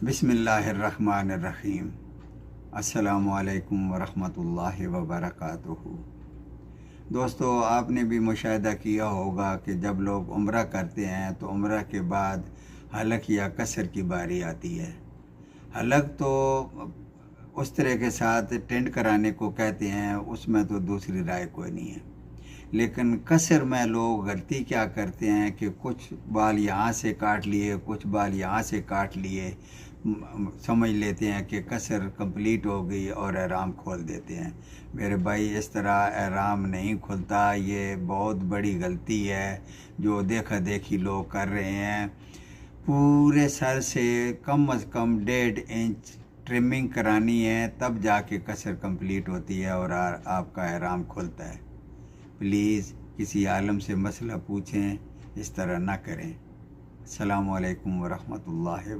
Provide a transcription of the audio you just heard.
बिस्मिल्लाहिर्रहमानिर्रहीम। अस्सलामुअलैकुम वरहमतुल्लाहि वबरकातुहू। दोस्तों, आपने भी मुशाहिदा किया होगा कि जब लोग उम्रा करते हैं तो उम्रा के बाद हलक या कसर की बारी आती है। हलक तो उस तरह के साथ टेंट कराने को कहते हैं, उसमें तो दूसरी राय कोई नहीं है। लेकिन कसर में लोग गलती क्या करते हैं कि कुछ बाल यहाँ से काट लिए, कुछ बाल यहाँ से काट लिए, समझ लेते हैं कि कसर कंप्लीट हो गई और एहराम खोल देते हैं। मेरे भाई, इस तरह एहराम नहीं खुलता। ये बहुत बड़ी गलती है जो देखा देखी लोग कर रहे हैं। पूरे सर से कम से कम 1.5 इंच ट्रिमिंग करानी है, तब जाके कसर कंप्लीट होती है और आपका एहराम खुलता है। प्लीज़ किसी आलम से मसला पूछें, इस तरह ना करें। अस्सलामु अलैकुम वरहमतुल्लाहि।